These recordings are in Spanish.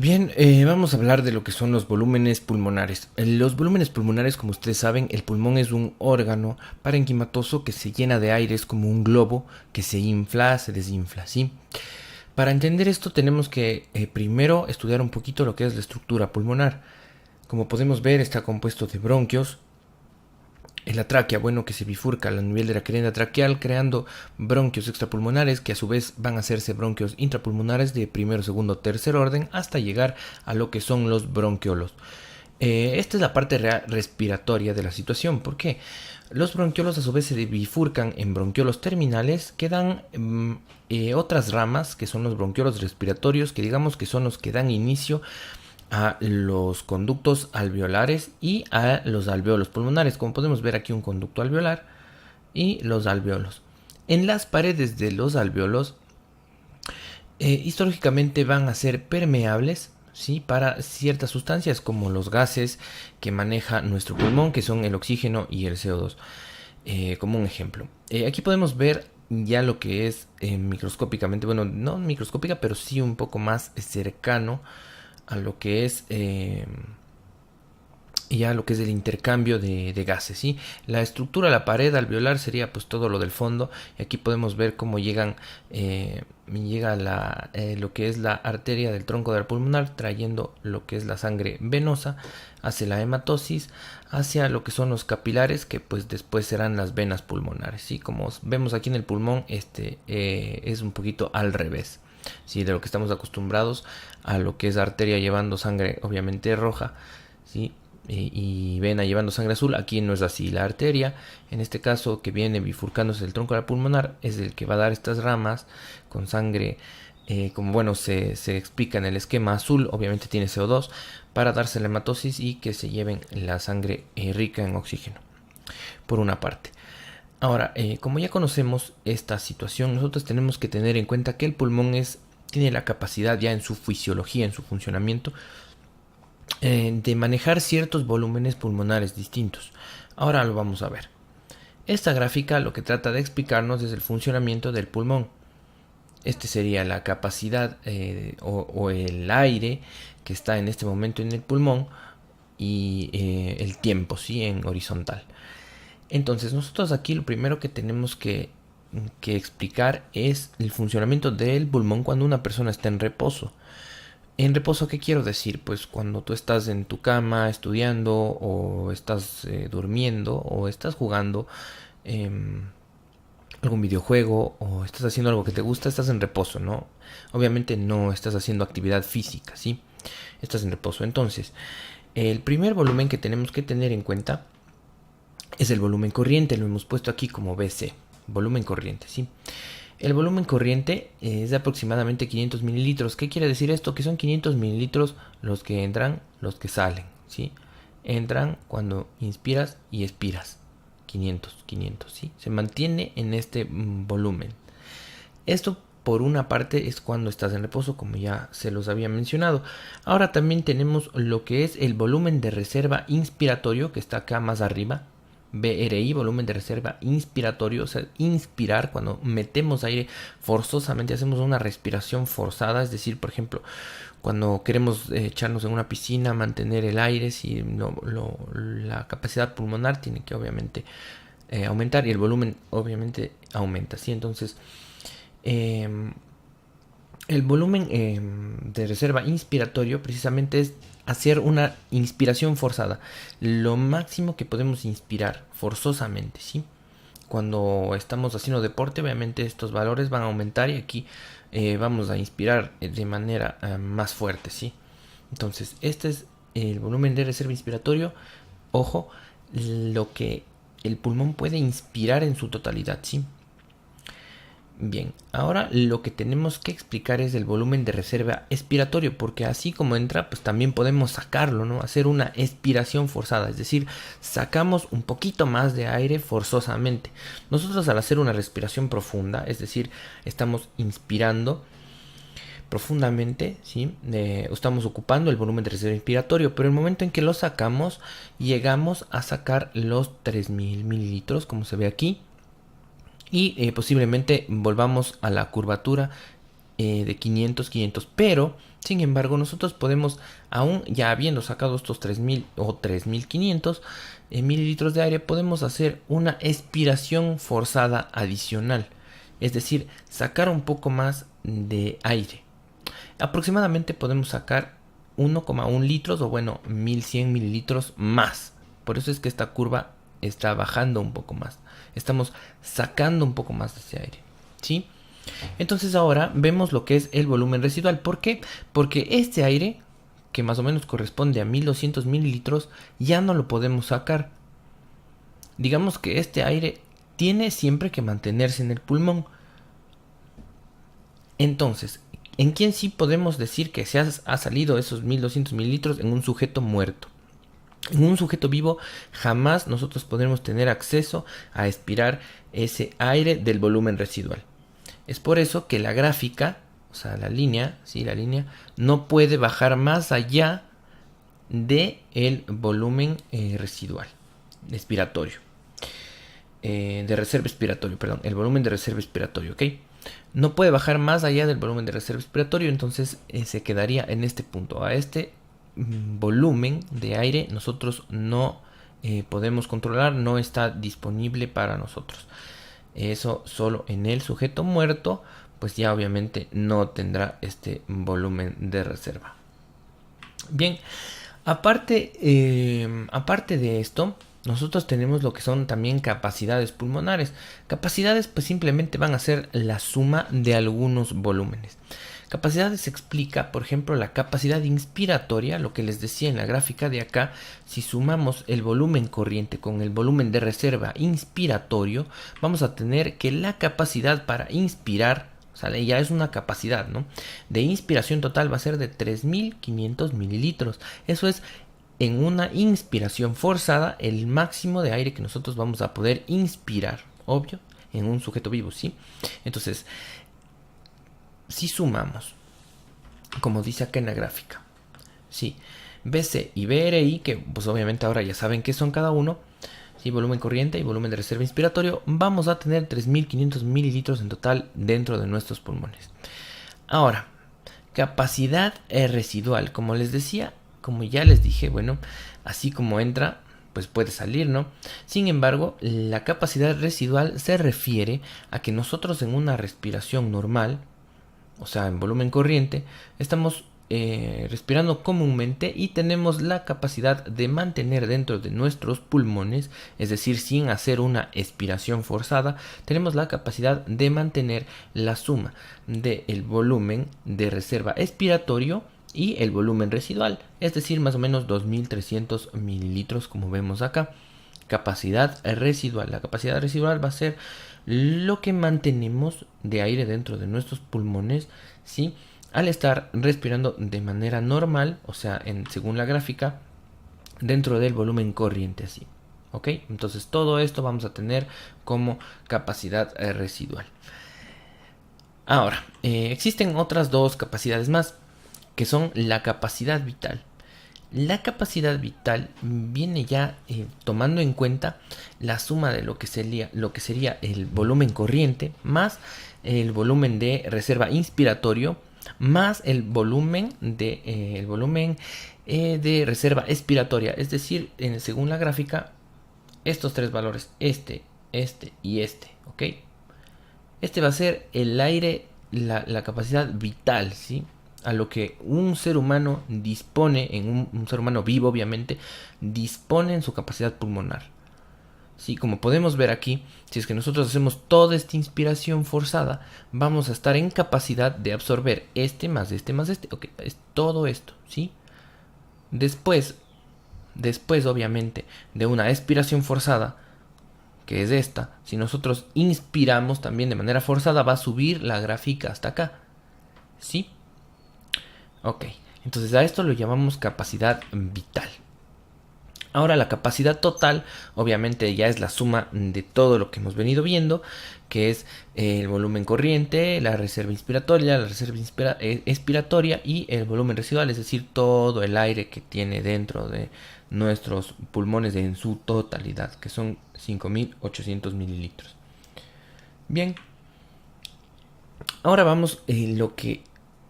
Bien, vamos a hablar de lo que son los volúmenes pulmonares. Los volúmenes pulmonares, como ustedes saben, el pulmón es un órgano parenquimatoso que se llena de aire, es como un globo que se infla, se desinfla, ¿sí? Para entender esto tenemos que primero estudiar un poquito lo que es la estructura pulmonar. Como podemos ver, está compuesto de bronquios, en la tráquea, bueno, que se bifurca a nivel de la carena traqueal, creando bronquios extrapulmonares que a su vez van a hacerse bronquios intrapulmonares de primero, segundo, tercer orden hasta llegar a lo que son los bronquiolos. Esta es la parte respiratoria de la situación. ¿Por qué? Los bronquiolos a su vez se bifurcan en bronquiolos terminales que dan otras ramas que son los bronquiolos respiratorios, que digamos que son los que dan inicio a los conductos alveolares y a los alveolos pulmonares. Como podemos ver aquí, un conducto alveolar y los alveolos. En las paredes de los alveolos histológicamente van a ser permeables, ¿sí?, para ciertas sustancias como los gases que maneja nuestro pulmón, que son el oxígeno y el CO2, como un ejemplo. Aquí podemos ver ya lo que es microscópicamente, bueno, no microscópica, pero sí un poco más cercano a lo que es ya lo que es el intercambio de gases, ¿sí? La estructura de la pared alveolar sería pues todo lo del fondo, y aquí podemos ver cómo llega lo que es la arteria del tronco del pulmonar, trayendo lo que es la sangre venosa hacia la hematosis, hacia lo que son los capilares, que pues después serán las venas pulmonares, ¿sí? Como vemos aquí en el pulmón, es un poquito al revés, ¿sí?, de lo que estamos acostumbrados a lo que es arteria llevando sangre obviamente roja, ¿sí?, y vena llevando sangre azul. Aquí no es así. La arteria, en este caso, que viene bifurcándose el tronco pulmonar, es el que va a dar estas ramas con sangre, como bueno se explica en el esquema azul, obviamente tiene CO2 para darse la hematosis y que se lleven la sangre rica en oxígeno, por una parte. Ahora, como ya conocemos esta situación, nosotros tenemos que tener en cuenta que el pulmón tiene la capacidad ya en su fisiología, en su funcionamiento, de manejar ciertos volúmenes pulmonares distintos. Ahora lo vamos a ver. Esta gráfica lo que trata de explicarnos es el funcionamiento del pulmón. Este sería la capacidad o el aire que está en este momento en el pulmón y el tiempo, ¿sí?, en horizontal. Entonces nosotros aquí lo primero que tenemos que explicar es el funcionamiento del pulmón cuando una persona está en reposo. En reposo, ¿qué quiero decir? Pues cuando tú estás en tu cama estudiando, o estás durmiendo, o estás jugando eh, algún videojuego, o estás haciendo algo que te gusta, estás en reposo, ¿no? Obviamente no estás haciendo actividad física, ¿sí? Estás en reposo. Entonces, el primer volumen que tenemos que tener en cuenta es el volumen corriente. Lo hemos puesto aquí como BC, volumen corriente, ¿sí? El volumen corriente es de aproximadamente 500 mililitros. ¿Qué quiere decir esto? Que son 500 mililitros los que entran, los que salen, ¿sí? Entran cuando inspiras y expiras. 500, ¿sí? Se mantiene en este volumen. Esto, por una parte, es cuando estás en reposo, como ya se los había mencionado. Ahora también tenemos lo que es el volumen de reserva inspiratorio, que está acá más arriba. BRI, volumen de reserva inspiratorio, o sea, inspirar cuando metemos aire forzosamente, hacemos una respiración forzada, es decir, por ejemplo, cuando queremos echarnos en una piscina, mantener el aire, si la capacidad pulmonar tiene que obviamente aumentar, y el volumen obviamente aumenta, ¿sí? Entonces, el volumen de reserva inspiratorio precisamente es hacer una inspiración forzada, lo máximo que podemos inspirar forzosamente, ¿sí? Cuando estamos haciendo deporte, obviamente estos valores van a aumentar, y aquí vamos a inspirar de manera más fuerte, ¿sí? Entonces, este es el volumen de reserva inspiratorio. Ojo, lo que el pulmón puede inspirar en su totalidad, ¿sí? Bien, ahora lo que tenemos que explicar es el volumen de reserva expiratorio, porque así como entra, pues también podemos sacarlo, ¿no? Hacer una expiración forzada, es decir, sacamos un poquito más de aire forzosamente. Nosotros, al hacer una respiración profunda, es decir, estamos inspirando profundamente, ¿sí? Estamos ocupando el volumen de reserva inspiratorio, pero el momento en que lo sacamos, llegamos a sacar los 3000 mililitros, como se ve aquí. Y posiblemente volvamos a la curvatura de 500, pero sin embargo nosotros podemos, aún ya habiendo sacado estos 3000 o 3500 mililitros de aire, podemos hacer una expiración forzada adicional, es decir, sacar un poco más de aire. Aproximadamente podemos sacar 1,1 litros o bueno 1100 mililitros más. Por eso es que esta curva está bajando un poco más. Estamos sacando un poco más de ese aire, ¿sí? Entonces ahora vemos lo que es el volumen residual. ¿Por qué? Porque este aire, que más o menos corresponde a 1200 mililitros, ya no lo podemos sacar. Digamos que este aire tiene siempre que mantenerse en el pulmón. Entonces, ¿en quién sí podemos decir que se ha salido esos 1200 mililitros? En un sujeto muerto. En un sujeto vivo jamás nosotros podremos tener acceso a expirar ese aire del volumen residual. Es por eso que la gráfica, o sea, la línea, ¿sí? La línea no puede bajar más allá del volumen residual, expiratorio. De reserva expiratorio, perdón, el volumen de reserva expiratorio, ¿ok? No puede bajar más allá del volumen de reserva expiratorio, entonces se quedaría en este punto. A este volumen de aire nosotros no podemos controlar, no está disponible para nosotros. Eso solo en el sujeto muerto, pues ya obviamente no tendrá este volumen de reserva. Bien, aparte de esto, nosotros tenemos lo que son también capacidades pulmonares. Capacidades pues simplemente van a ser la suma de algunos volúmenes. Capacidades explica, por ejemplo, la capacidad inspiratoria, lo que les decía en la gráfica de acá. Si sumamos el volumen corriente con el volumen de reserva inspiratorio, vamos a tener que la capacidad para inspirar, o sea, ya es una capacidad, ¿no?, de inspiración total va a ser de 3500 mililitros. Eso es, en una inspiración forzada, el máximo de aire que nosotros vamos a poder inspirar, obvio, en un sujeto vivo, ¿sí? Entonces, si sumamos, como dice acá en la gráfica, sí, BC y BRI, que pues obviamente ahora ya saben qué son cada uno, sí, volumen corriente y volumen de reserva inspiratorio, vamos a tener 3500 mililitros en total dentro de nuestros pulmones. Ahora, capacidad residual, como les decía, como ya les dije, bueno, así como entra, pues puede salir, ¿no? Sin embargo, la capacidad residual se refiere a que nosotros en una respiración normal, o sea, en volumen corriente, estamos respirando comúnmente y tenemos la capacidad de mantener dentro de nuestros pulmones, es decir, sin hacer una expiración forzada, tenemos la capacidad de mantener la suma del volumen de reserva expiratorio y el volumen residual, es decir, más o menos 2300 mililitros, como vemos acá. Capacidad residual. La capacidad residual va a ser lo que mantenemos de aire dentro de nuestros pulmones, ¿sí?, al estar respirando de manera normal, o sea, según la gráfica, dentro del volumen corriente, así. ¿Ok? Entonces todo esto vamos a tener como capacidad residual. Ahora, existen otras dos capacidades más, que son la capacidad vital. La capacidad vital viene ya tomando en cuenta la suma de lo que sería el volumen corriente más el volumen de reserva inspiratorio más el volumen de reserva expiratoria. Es decir, según la gráfica, estos tres valores, este y este, ¿ok? Este va a ser el aire, la capacidad vital, ¿sí?, a lo que un ser humano dispone, en un ser humano vivo obviamente, dispone en su capacidad pulmonar. Sí, como podemos ver aquí, si es que nosotros hacemos toda esta inspiración forzada, vamos a estar en capacidad de absorber este más este más este, ok, es todo esto, ¿sí? Después obviamente de una expiración forzada, que es esta, si nosotros inspiramos también de manera forzada, va a subir la gráfica hasta acá, ¿sí? Ok, entonces a esto lo llamamos capacidad vital. Ahora la capacidad total obviamente ya es la suma de todo lo que hemos venido viendo, que es el volumen corriente, la reserva inspiratoria, la reserva expiratoria y el volumen residual, es decir, todo el aire que tiene dentro de nuestros pulmones en su totalidad, que son 5800 mililitros. Bien, Ahora vamos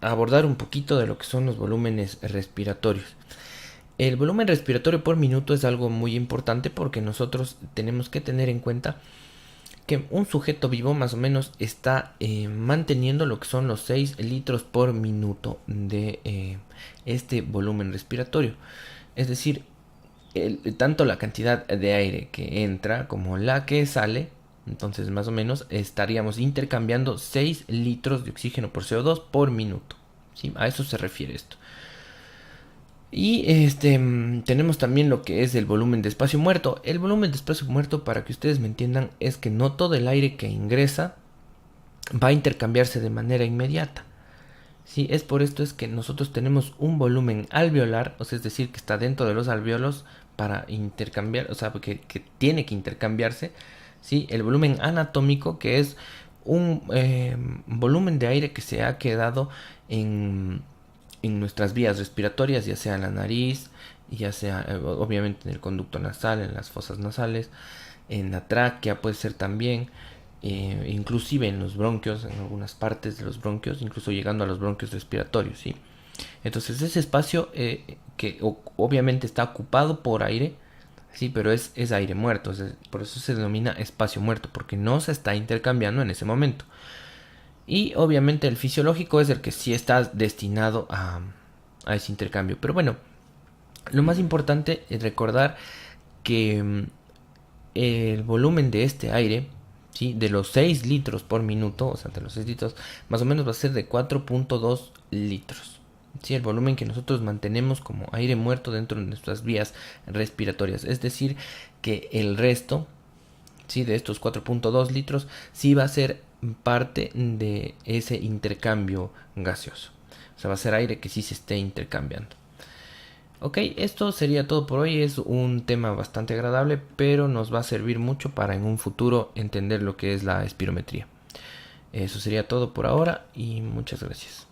a abordar un poquito de lo que son los volúmenes respiratorios. El volumen respiratorio por minuto es algo muy importante porque nosotros tenemos que tener en cuenta que un sujeto vivo más o menos está manteniendo lo que son los 6 litros por minuto de este volumen respiratorio. Es decir, tanto la cantidad de aire que entra como la que sale, entonces más o menos estaríamos intercambiando 6 litros de oxígeno por CO2 por minuto. ¿Sí? A eso se refiere esto. Y tenemos también lo que es el volumen de espacio muerto. El volumen de espacio muerto, para que ustedes me entiendan, es que no todo el aire que ingresa va a intercambiarse de manera inmediata. Sí, es por esto es que nosotros tenemos un volumen alveolar, o sea, es decir, que está dentro de los alvéolos para intercambiar, o sea, que tiene que intercambiarse. Sí, el volumen anatómico, que es un volumen de aire que se ha quedado en nuestras vías respiratorias, ya sea en la nariz, ya sea obviamente en el conducto nasal, en las fosas nasales, en la tráquea puede ser también, inclusive en los bronquios, en algunas partes de los bronquios, incluso llegando a los bronquios respiratorios, ¿sí? Entonces ese espacio que obviamente está ocupado por aire, sí, pero es aire muerto, por eso se denomina espacio muerto, porque no se está intercambiando en ese momento. Y obviamente el fisiológico es el que sí está destinado a ese intercambio. Pero bueno, lo más importante es recordar que el volumen de este aire, ¿sí? De los 6 litros por minuto, o sea, de los 6 litros, más o menos va a ser de 4.2 litros. ¿Sí? El volumen que nosotros mantenemos como aire muerto dentro de nuestras vías respiratorias. Es decir, que el resto, ¿sí? De estos 4.2 litros, sí va a ser parte de ese intercambio gaseoso. O sea, va a ser aire que sí se esté intercambiando. Ok, esto sería todo por hoy. Es un tema bastante agradable, pero nos va a servir mucho para en un futuro entender lo que es la espirometría. Eso sería todo por ahora y muchas gracias.